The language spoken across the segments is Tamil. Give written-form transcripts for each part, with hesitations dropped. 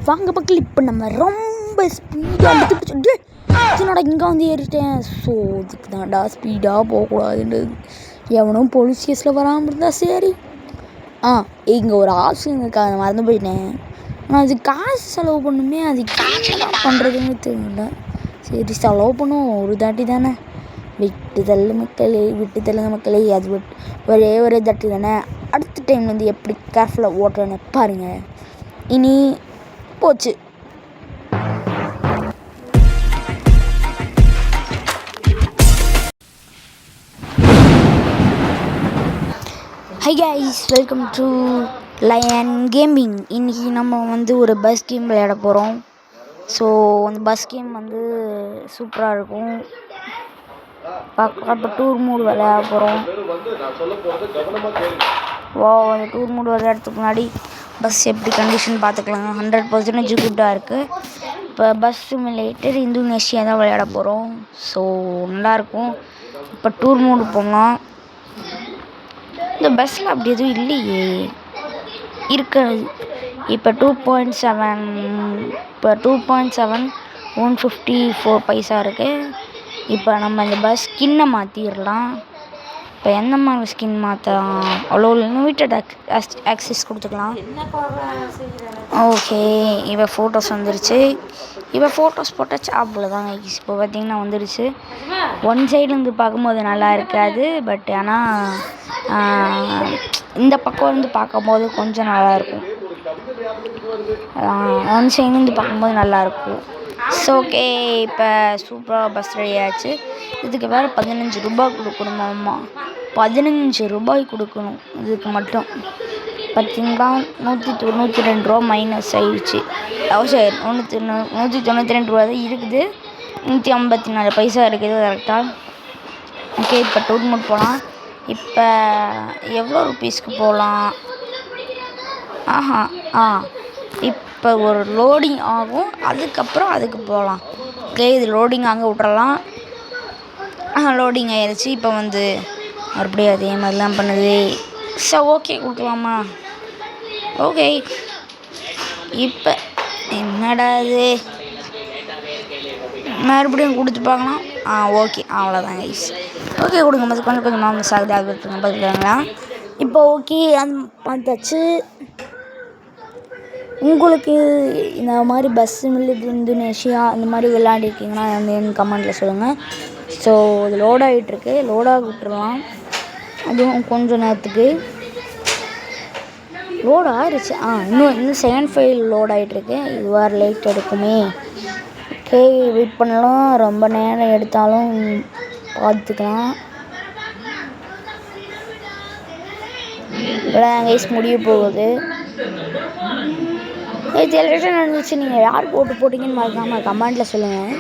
வாங்க மக்கள், இப்போ நம்ம ரொம்ப ஸ்பீடாக எடுத்து என்னோட இங்கே வந்து ஏறிட்டேன். ஸோ இதுக்கு தான்டா ஸ்பீடாக போகக்கூடாதுன்னு எவனும் போலீஸ் கேஸில் வராமல் இருந்தால் சரி. இங்கே ஒரு ஆப்ஷன் இருக்கா, அதை மறந்து போயிட்டேன். ஆனால் அது காசு செலவு பண்ணுமே, அது என்ன பண்ணுறதுன்னு தெரியல. சரி செலவு பண்ணுவோம், ஒரு தாட்டி தானே. விட்டு தள்ளு மக்களே, விட்டு தள்ளுங்க மக்களே. அது ஒரே தாட்டி தானே. அடுத்த டைம் வந்து எப்படி கேர்ஃபுல்லாக ஓட்டுறேன்னு பாருங்கள். இனி போச்சு. Hi guys, welcome to Lion Gaming. இன்றைக்கி நம்ம வந்து ஒரு பஸ் கேம் விளையாட போகிறோம். ஸோ அந்த பஸ் கேம் வந்து சூப்பராக இருக்கும். இப்போ டூர் மூடு விளையாட போகிறோம். அந்த டூர் மூடு விளையாடுறதுக்கு முன்னாடி பஸ் எப்படி கண்டிஷன் பார்த்துக்கலாங்க. 100% குட்டாக இருக்குது. இப்போ பஸ் சிமுலேட்டர் இந்தோனேஷியா தான் விளையாட போகிறோம். ஸோ நல்லாயிருக்கும். இப்போ டூர் மூடு போகலாம். இந்த பஸ்ஸில் அப்படி எதுவும் இல்லையே, இருக்காது. இப்போ 2.7 154 பைசா இருக்குது. இப்போ நம்ம இந்த பஸ் ஸ்கின்னை மாற்றிடலாம். இப்போ எந்த மாதிரி ஸ்கின் மாற்றலாம்? அவ்வளோ லிமிட்டட் ஆக்சஸ் கொடுத்துக்கலாம். ஓகே, இப்போ ஃபோட்டோஸ் வந்துருச்சு. இப்போ ஃபோட்டோஸ் போட்டாச்சு. அவ்வளோதாங்க. இப்போ பார்த்திங்கன்னா வந்துருச்சு. ஒன் சைட்லேருந்து பார்க்கும்போது நல்லா இருக்காது, பட் ஆனால் இந்த பக்கம் வந்து பார்க்கும்போது கொஞ்சம் நல்லாயிருக்கும். ஒன் சைட்லேருந்து பார்க்கும்போது நல்லாயிருக்கும். ஸோ ஓகே, இப்போ சூப்பராக பஸ் ரெடி ஆச்சு. இதுக்கு வேறு 15 ரூபாய் கொடுக்கணுமாம்மா. 15 ரூபாய் கொடுக்கணும் இதுக்கு மட்டும். பார்த்திங்களா, 192 ரூபா மைனஸ் ஆயிடுச்சு. சரி, 192 ரூபா தான் இருக்குது. 154 பைசா இருக்குது கரெக்டாக. ஓகே, இப்போ டூர் மூட் போகலாம். இப்போ எவ்வளோ ருபீஸ்க்கு போகலாம்? இப்போ ஒரு லோடிங் ஆகும், அதுக்கு போகலாம். ஓகே, இது லோடிங் அங்கே விட்றலாம். லோடிங் ஆயிடுச்சு. இப்போ வந்து மறுபடியும் அதே மாதிரிலாம் பண்ணுது. ஸோ ஓகே, கொடுக்கலாமா? ஓகே, இப்போ என்னடா இது, மறுபடியும் கொடுத்து பார்க்கலாம். ஓகே, அவ்வளோதான் கைஸ். ஓகே, கொடுங்க. கொஞ்சமாக மிஸ் ஆகுது, அது பார்த்துக்கலாங்களா? இப்போ ஓகே, அது பார்த்தாச்சு. உங்களுக்கு இந்த மாதிரி பஸ் இந்தோனேஷியா இந்த மாதிரி விளையாடிருக்கீங்கன்னா வந்து கமெண்ட்டில் சொல்லுங்கள். ஸோ இது லோட் ஆகிட்டுருக்கு, லோடாக விட்டுருலாம். அதுவும் கொஞ்சம் நேரத்துக்கு லோட் ஆகிடுச்சு. இன்னும் செகண்ட் ஃபைல் லோட் ஆகிட்டுருக்கு. இது வேறு லைட் எடுக்குமே. ஓகே, வெயிட் பண்ணலாம். ரொம்ப நேரம் எடுத்தாலும் பார்த்துக்கலாம். இப்போதான் கைஸ் முடிய போகுது. இது எலெக்ஷன் நடந்துச்சு. நீங்கள் யார் போட்டிங்கன்னு மறக்காமல் கமெண்ட்டில் சொல்லுங்கள்.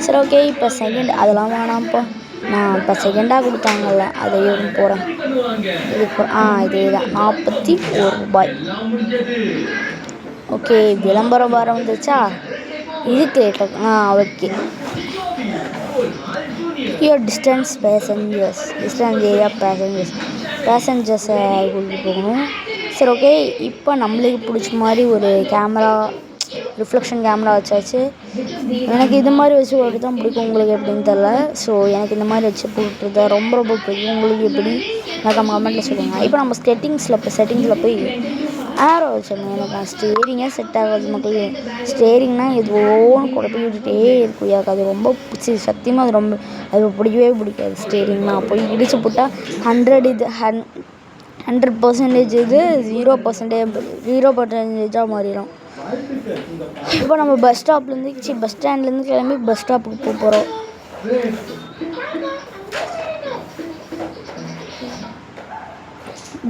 சரி ஓகே, இப்போ செகண்ட் அதெல்லாம் வேணாம்ப்பா. நான் இப்போ செகண்டாக கொடுத்தாங்கல்ல, அதை போகிறேன். இதே தான் 41 ரூபாய். ஓகே, விளம்பரம் வர வந்துச்சா? இது கேட்டேன். ஓகே, டிஸ்டன்ஸ் ஏரியா பேசஞ்சர்ஸை கூட்டிகிட்டு போகணும். சரி ஓகே, இப்போ நம்மளுக்கு பிடிச்ச மாதிரி ஒரு கேமரா, ரிஃப்ளெக்ஷன் கேமரா வச்சாச்சு. எனக்கு இது மாதிரி வச்சு போட்டு தான் பிடிக்கும். உங்களுக்கு எப்படின்னு தெரில. ஸோ எனக்கு இந்த மாதிரி வச்சு போட்டுருந்தா ரொம்ப பிடிக்கும். உங்களுக்கு எப்படி எனக்கு கமெண்ட்டில் சொல்லுங்கள். இப்போ நம்ம செட்டிங்ஸில் போய் ஆரோ வச்சிடணும். எனக்கு ஸ்டேரிங்கே செட் ஆகாது மக்கள். ஸ்டேரிங்னா எதுவோன்னு கூட போய் விட்டுட்டே இருக்கும். எனக்கு அது ரொம்ப பிடிச்சி, சத்தியமாக அது பிடிக்கவே பிடிக்காது. ஸ்டேரிங்னா போய் இடிச்சு போட்டால் 100% இது 0% மாறிடும். இப்போ நம்ம பஸ் ஸ்டாண்ட்லேருந்து கிளம்பி பஸ் ஸ்டாப்புக்கு போகிறோம்.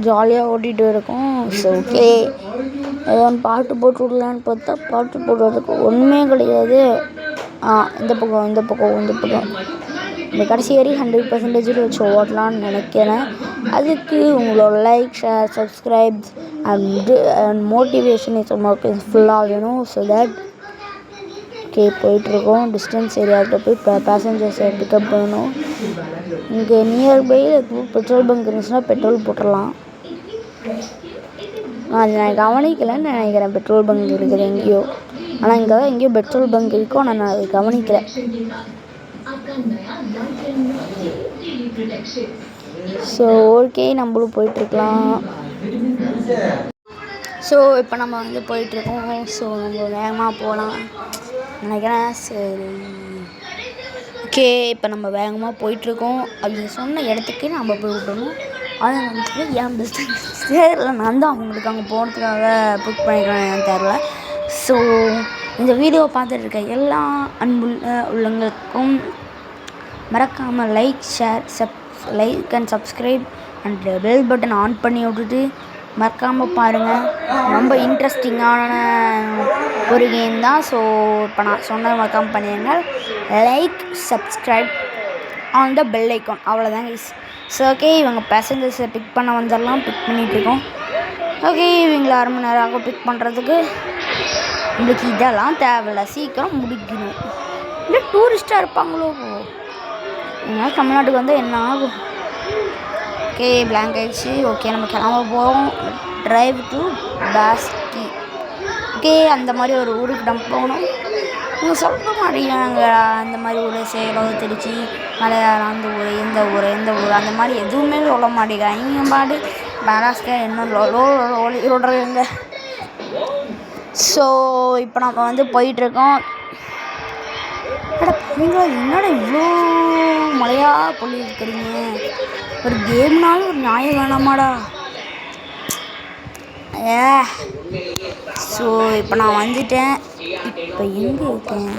ஜாலியாக ஓட்டிகிட்டு இருக்கோம். ஸோ ஓகே, ஏதோ ஒன்று பாட்டு போட்டு விடலான்னு பார்த்தா பாட்டு போடுறதுக்கு ஒன்றுமே கிடையாது. இந்த பக்கம் இந்த கடைசி வரை 100% வச்சு ஓட்டலான்னு நினைக்கிறேன். அதுக்கு உங்களோட like, share, subscribe and motivation ஃபுல்லாக வேணும். ஸோ தட் ஓகே, போயிட்டுருக்கோம். டிஸ்டன்ஸ் ஏரியாவுக்கு போய் பேசஞ்சர்ஸை பிக்கப் பண்ணணும். இங்கே நியர்பையில் பெட்ரோல் பங்க் இருந்துச்சுன்னா பெட்ரோல் போட்டுடலாம். அது நான் கவனிக்கலைன்னு நினைக்கிறேன். பெட்ரோல் பங்க் இருக்குது எங்கேயோ, ஆனால் இங்கே தான் எங்கேயோ பெட்ரோல் பங்க் இருக்கோ, ஆனால் நான் அதை கவனிக்கலை. ஸோ ஓகே, நம்மளும் போயிட்டுருக்கலாம். ஸோ இப்போ நம்ம வந்து போயிட்டுருக்கோம். ஸோ நம்ம வேகமாக போகலாம் நினைக்கிறேன். சரி, ஓகே, இப்போ நம்ம வேகமாக போயிட்டுருக்கோம். அப்படி சொன்ன இடத்துக்கு நம்ம போய் விட்டணும். அதை வந்துட்டு என் பிஸ்னஸ் தெரியல, நான் தான் அவங்களுக்கு அங்கே போகிறதுக்காக புக் பண்ணிக்கிறேன் தெரில. ஸோ இந்த வீடியோவை பார்த்துட்டு இருக்க எல்லா அன்புள்ள உள்ளவங்களுக்கும் மறக்காமல் like and subscribe and bell button on பண்ணி விட்டுட்டு மறக்காமல் பாருங்கள். ரொம்ப இன்ட்ரெஸ்டிங்கான ஒரு கேம் தான். ஸோ இப்போ நான் சொன்ன மறக்காமல் பண்ணிடுங்க. Like, subscribe on the bell icon, அவ்வளோதாங்க கைஸ். ஸோ ஓகே, இவங்க பேசஞ்சர்ஸை பிக் பண்ண வந்துடலாம். பிக் பண்ணிகிட்ருக்கோம். ஓகே, இவங்களை 1/2 மணி நேரம் ஆகும் பிக் பண்ணுறதுக்கு. நம்மளுக்கு இதெல்லாம் தேவையில்ல, சீக்கிரம் முடிக்கணும். இல்லை டூரிஸ்ட்டாக இருப்பாங்களோ, எங்கன்னா தமிழ்நாட்டுக்கு வந்து என்ன ஆகும். ஓகே, பிளாங்க் ஆகிடுச்சு. ஓகே, நம்ம கிளம்ப போகிறோம். Drive to Bhaski. ஓகே, அந்த மாதிரி ஒரு ஊருக்கு நம்ம போகணும். நீங்கள் சொல்ல மாட்டேங்கிறாங்க அந்த மாதிரி ஊர், சேலம், திருச்சி, மலையாளம், அந்த ஊர், எந்த ஊர் அந்த மாதிரி எதுவுமே சொல்ல மாட்டேங்கிறாங்க. இங்கே பாட்டு மகாராஷ்டிரா இன்னும் ஓடுறவங்க. ஸோ இப்போ நம்ம வந்து போயிட்டுருக்கோம். என்னோட இவ்வளோ மழையாக பொழி இருக்கிறீங்க. ஒரு கேம்னாலும் ஒரு நியாயம் வேணாமாடா. ஸோ இப்போ நான் வந்துட்டேன். இப்போ எங்கே இருக்கேன்?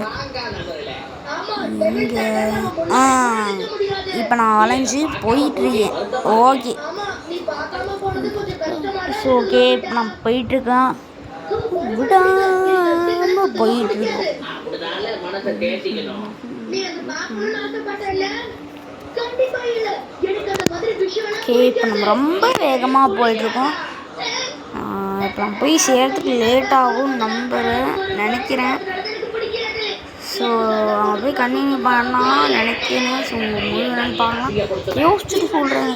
இப்போ நான் வளைஞ்சு போயிட்டுருக்கேன். ஓகே, ஸோ ஓகே, இப்போ நான் போயிட்டுருக்கேன். விடாமல் போயிட்டுருக்கோம். ஓகே, இப்போ நம்ம ரொம்ப வேகமாக போயிட்டுருக்கோம். இப்போ நம்ம போய் சேர்த்துக்கு லேட் ஆகும்னு நினைக்கிறேன். ஸோ அவங்க போய் கண்டினியூ பண்ணலாம் நினைக்கிறேன். ஸோ முடிவுன்னு பார்க்கலாம். யோசிச்சுட்டு சொல்கிறேன்,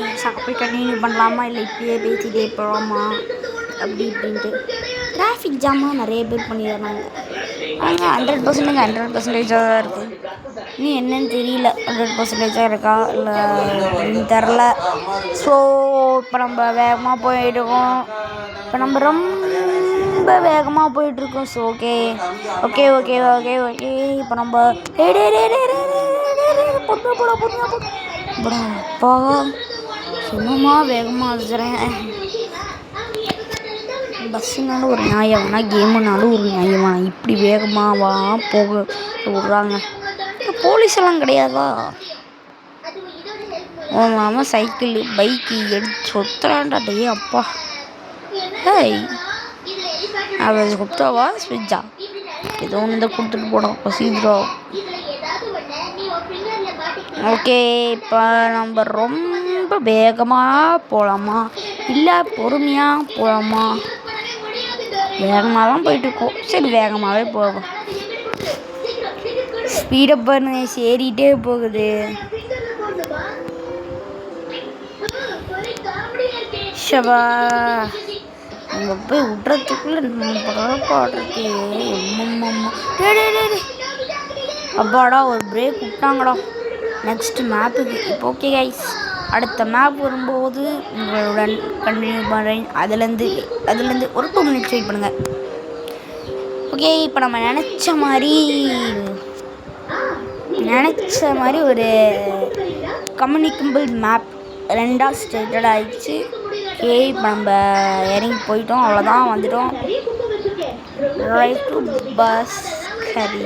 போய் கண்டினியூ பண்ணலாமா இல்லை இப்படியே பேசிட்டே போகலாமா அப்படி இப்படின்ட்டு. டிராஃபிக் ஜாமாக நிறைய பேர் பண்ணிடுறாங்க. அங்கே 100% தான் இருக்குது. இன்னும் என்னன்னு தெரியல, 100% இருக்கா இல்லை அப்படின்னு தெரில. ஸோ இப்போ நம்ம வேகமாக போயிட்டுருக்கோம். இப்போ நம்ம ரொம்ப வேகமாக போயிட்டுருக்கோம். So okay okay okay okay okay இப்போ நம்ம அப்பா சும்மா வேகமாக அடிச்சுறேன். பஸ்ஸுனாலும் ஒரு நியாயம்னா, கேமுனாலும் ஒரு நியாயமா, இப்படி வேகமாவா போக விட்றாங்க. போலீஸ் எல்லாம் கிடையாதா? மாமா சைக்கிள் பைக்கு எடுத்து சொத்துறான்டா. டே அப்பா, ஹேய் அவள் சொத்தாவா ஸ்விட்சா ஏதோ ஒன்று தான் கொடுத்துட்டு போனோம் பசிக்கிறோம். ஓகே, இப்போ நம்ம ரொம்ப வேகமாக போகலாமா இல்லை பொறுமையாக போகலாமா? வேகமாக தான் போயிட்டுருக்கோம். சரி, வேகமாகவே போகும். ஸ்பீடப் பண்ணு, ஏறிட்டே போகுது. ஷபா, அங்கே போய் விட்றதுக்குள்ளே பாடுறதுக்கு அப்பாடா ஒரு பிரேக் விட்டாங்கடா. நெக்ஸ்ட்டு மேப்புக்கு. இப்போ ஓகே கைஸ், அடுத்த மேப் வரும்போது உங்களுடன் கண்டினியூ பண்ணுறேன். அதுலேருந்து ஒரு 2 மினிட்ஸ் வெயிட் பண்ணுங்கள். ஓகே, இப்போ நம்ம நினச்ச மாதிரி ஒரு கம்யூனிகபிள் மேப் 2ஆக ஸ்டேட்டட் ஆகிடுச்சு. ஓகே, இப்போ நம்ம இறங்கி போயிட்டோம். அவ்வளோதான், வந்துட்டோம். ரைட் டு பஸ் கரி.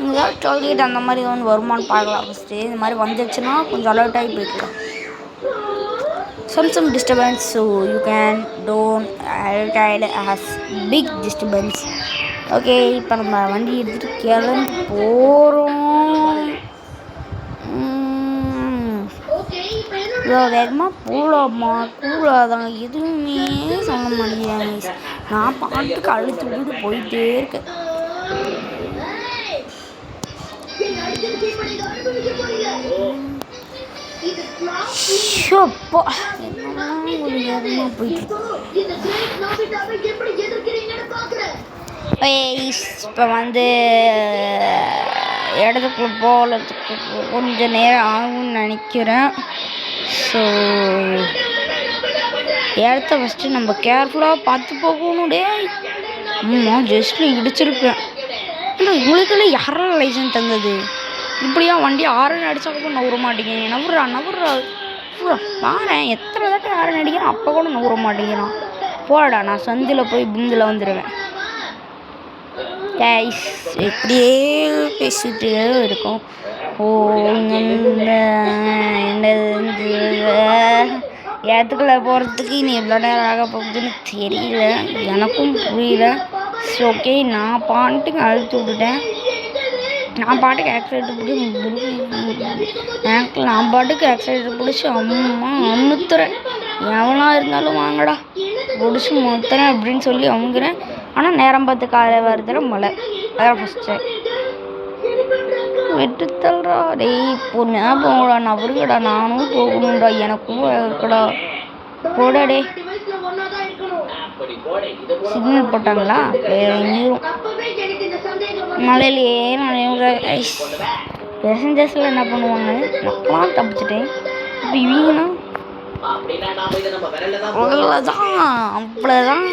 இங்கே டோல்கேட் அந்த மாதிரி ஒன்று வருமானு பார்க்கலாம் ஃபஸ்ட்டு. இந்த மாதிரி வந்துச்சுன்னா கொஞ்சம் அலர்ட் ஆகி போய்க்கலாம். some disturbance, so you don't tide as big disturbance. Okay, இப்போ நம்ம வண்டி எடுத்துகிட்டு கிளம்பி போகிறோம். இவ்வளோ வேகமாக போகலாமா கூடாதாங்க எதுவுமே சொல்ல மாட்டேங்கிறாங்க. நான் பாட்டுக்கு அழுத்து விட்டு போயிட்டே இருக்கேன். ஷோப்பா என்னமா ஒரு நேரமாக போயிட்டு இப்போ வந்து இடத்துக்குள்ள போகிறதுக்கு கொஞ்சம் நேரம் ஆகும்னு நினைக்கிறேன். ஸோ இடத்த ஃபஸ்ட்டு நம்ம கேர்ஃபுல்லாக பார்த்து போகணும். டே ஜஸ்ட்டு இடிச்சிருப்பேன். இல்லை உங்களுக்கெல்லாம் யாரெல்லாம் லைசன்ஸ் தந்தது? இப்படியா வண்டி ஆரன் அடித்தா கூட நவுற மாட்டேங்கிறேன். நவுறா பாறேன் எத்தனை தாட்டி ஆரன் அடிக்கிறேன், அப்போ கூட நவுற மாட்டேங்கிறான். போடா நான் சந்தில் போய் பிந்தில் வந்துடுவேன். இப்படியே பேசிகிட்டே இருக்கும். இடத்துக்குள்ள போகிறதுக்கு நீ எவ்வளோ நேரம் ஆக போகுதுன்னு தெரியல, எனக்கும் புரியல. ஓகே நான் பாட்டுக்கு அழுத்து விட்டுட்டேன். நான் பாட்டுக்கு ஆக்சிடென்ட் பிடிச்சி அம்மா அமுத்துறேன். எவனா இருந்தாலும் வாங்கடா பிடிச்சி முத்துறேன் அப்படின்னு சொல்லி அமுங்குறேன். ஆனால் நேரம் பார்த்து காலை வருதுல மழை. அதான் ஃபஸ்ட்டு விட்டு தள்ளுறா. டேய் இப்போ ஞாபகம்டா நவருங்கடா, நானும் போகணும்டா, எனக்கும் இருக்குடா. போடா டே. சிக்னல் போட்டாங்களா? வேற எங்கேயும் மழையிலேயே நனையுற பேசஞ்சர்ஸில் என்ன பண்ணுவாங்க? நான் தப்பிச்சிட்டேன். இப்போ இவங்கன்னா அவ்வளோதான்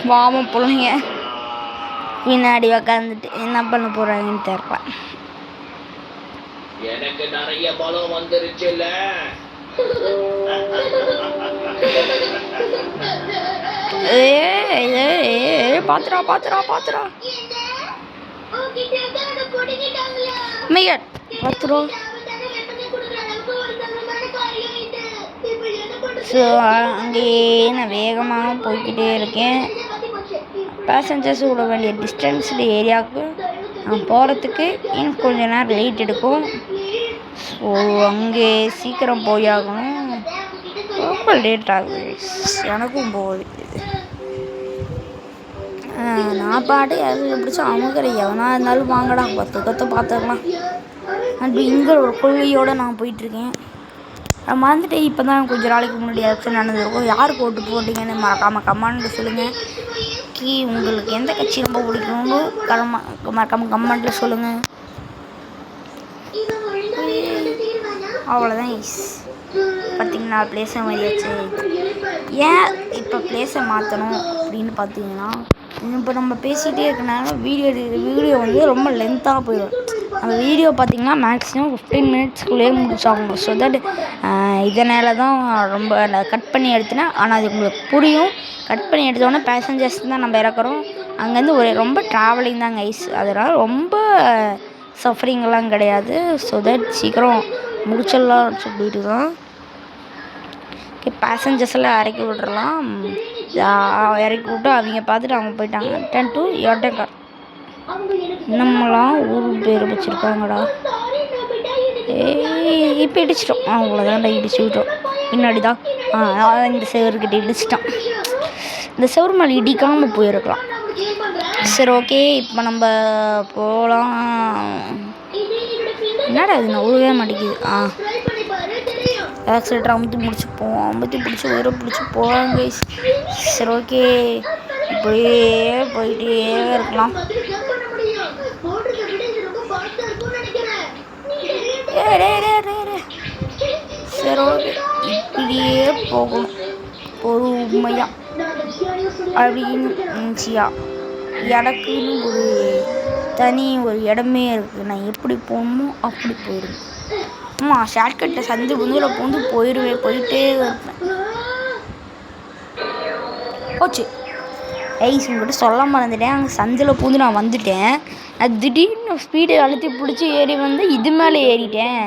வாம பிள்ளைங்க பின்னாடி உக்காந்துட்டு என்ன பண்ண போறாங்கன்னு தெரியல. எனக்கு நிறைய பலம் வந்துருச்சுல. பாத்துரா பாத்துரா பாத்துரா பாத்துரோ. ஸோ அங்கேயே நான் வேகமாக போய்கிட்டே இருக்கேன். பேசஞ்சர்ஸ் விட வேண்டிய டிஸ்டன்ஸில் ஏரியாவுக்கு நான் போகிறதுக்கு எனக்கு கொஞ்சம் நேரம் லேட் எடுக்கும். ஸோ அங்கே சீக்கிரம் போயாகணும். ரொம்ப லேட் ஆகுது, எனக்கும் போகுது. நான் பாட்டு யாரும் பிடிச்சா அமுக்கிறேன். எவனா இருந்தாலும் வாங்கடா, 10 கற்று பார்த்துக்கலாம். அப்படி இங்கே ஒரு கொள்கையோடு நான் போயிட்டுருக்கேன். நான் மறந்துட்டு இப்போ தான் கொஞ்சம் நாளைக்கு முன்னாடி எலெக்ஷன் நடந்திருக்கும். யாருக்கு ஓட்டு போட்டிங்கன்னு மறக்காமல் கமெண்ட்டில் சொல்லுங்கள். உங்களுக்கு எந்த கட்சி ரொம்ப பிடிக்கணும்னு மறக்காமல் கமெண்ட்டில் சொல்லுங்கள். அவ்வளோதான். பார்த்திங்கன்னா பிளேஸை மாறியாச்சு. ஏன் இப்போ பிளேஸை மாற்றணும் அப்படின்னு பார்த்தீங்கன்னா, இப்போ நம்ம பேசிகிட்டே இருக்கனால வீடியோ வந்து ரொம்ப லென்த்தாக போயிடும். அந்த வீடியோ பார்த்திங்கன்னா மேக்ஸிமம் 15 மினிட்ஸ்க்குள்ளேயே முடிச்சாகணும். ஸோ தட் இதனால தான் ரொம்ப கட் பண்ணி எடுத்தேன். ஆனால் அது உங்களுக்கு புரியும். கட் பண்ணி எடுத்தோடனே பேசஞ்சர்ஸ் தான் நம்ம இறக்குறோம். அங்கேருந்து ரொம்ப ட்ராவலிங் தான் கைஸ். அதனால் ரொம்ப சஃபரிங்கெல்லாம் கிடையாது. ஸோ தட் சீக்கிரம் முடிச்சிடலாம் சொல்லிட்டு தான். ஓகே, பேசஞ்சர்ஸ் எல்லாம் இறக்கி விட்றலாம். இறக்கி விட்டு அவங்க பார்த்துட்டு அவங்க போயிட்டாங்க. 10 to your கார். நம்மளாம் ஊர் பேர் வச்சுருக்காங்கடா. இப்போ இடிச்சிட்டோம். அவ்வளோதான்டா, இடிச்சு விட்டோம். பின்னாடி தான் இந்த செவருக்கிட்ட இடிச்சிட்டோம். இந்த செவரு மேலே இடிக்காமல் போயிருக்கலாம். சரி ஓகே, இப்போ நம்ம போகலாம். என்னடா அது நான் உழுவே மாட்டேங்குது. ஆக்சிலேட்டர் அமுத்தி பிடிச்சி உயிரை பிடிச்சி போவாங்க. சரி ஓகே, இப்படியே போயிட்டே இருக்கலாம். சரி ஓகே, இப்படியே போகணும் பொறுமையாக அப்படின்னு நினச்சியா. எனக்குன்னு ஒரு இடமே இருக்குது. நான் எப்படி போகணுமோ அப்படி போயிடுவேன். ஷார்ட்கட்டில் சந்து புந்தில் போயிட்டே இருப்பேன். போச்சு. உங்கள்கிட்ட சொல்ல மறந்துட்டேன். அங்கே சந்தில் பூந்து நான் வந்துட்டேன். அது திடீர்னு ஸ்பீடை அழுத்தி பிடிச்சி ஏறி வந்து இது மேலே ஏறிட்டேன்.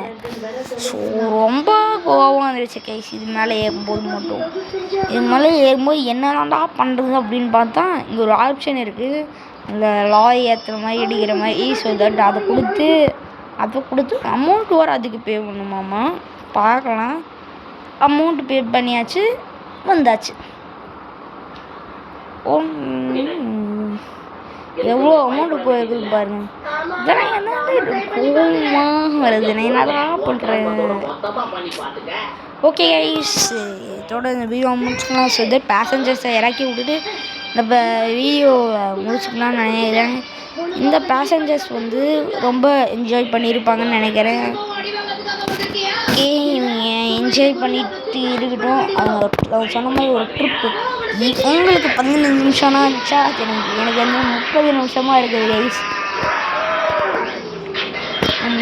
ஸோ ரொம்ப கோவம் வந்துடுச்சு கைஸ். இது மேலே ஏறும்போது மட்டும். இது மேலே ஏறும்போது என்னடாண்டா பண்ணுறது அப்படின்னு பார்த்தா இங்கே ஒரு ஆப்ஷன் இருக்குது. இந்த லாரி ஏற்றுற மாதிரி அடிக்கிற மாதிரி. ஸோ தட் அதை கொடுத்து அமௌண்ட் வர அதுக்கு பே பண்ணுமாம்மா. பார்க்கலாம். அமௌண்ட்டு பே பண்ணியாச்சு, வந்தாச்சு. எவ்வளோ அமௌண்ட்டு போயிருக்குது பாருங்கள். இதெல்லாம் என்ன கோவமாக வருது, நான் என்னதான் பண்ணுறேன். ஓகே கைஸ், இதோட இந்த வீடியோ முடிச்சுக்கலாம். ஸோ பேசஞ்சர்ஸை இறக்கி விட்டுட்டு நம்ம வீடியோ முடிச்சுக்கலாம்னு நினைக்கிறேன். இந்த பேசஞ்சர்ஸ் ரொம்ப என்ஜாய் பண்ணியிருப்பாங்கன்னு நினைக்கிறேன். என்ஜாய் பண்ணிட்டு இருக்கட்டும். அவங்க சொன்ன மாதிரி ஒரு ட்ரிப்பு உங்களுக்கு 15 நிமிஷம்னா இருந்துச்சா, எனக்கு 30 நிமிஷமாக இருக்குது கைஸ்.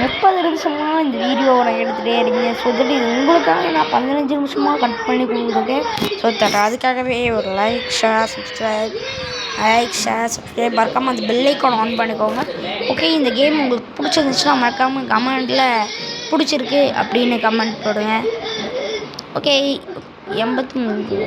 30 நிமிஷமாக இந்த வீடியோவை நான் எடுத்துகிட்டே இருக்கேன். ஸோ இது உங்களுக்காக நான் 15 நிமிஷமாக கட் பண்ணி கொடுத்துருக்கேன். ஸோ அதுக்காகவே ஒரு லைக் ஷேர் சப்ஸ்கிரைப் மறக்காமல் அந்த பெல் ஐக்கான் ஆன் பண்ணிக்கோங்க. ஓகே, இந்த கேம் உங்களுக்கு பிடிச்சிருந்துச்சுன்னா மறக்காமல் கமெண்ட்டில் பிடிச்சிருக்கு அப்படின்னு கமெண்ட் போடுங்க. ஓகே, 83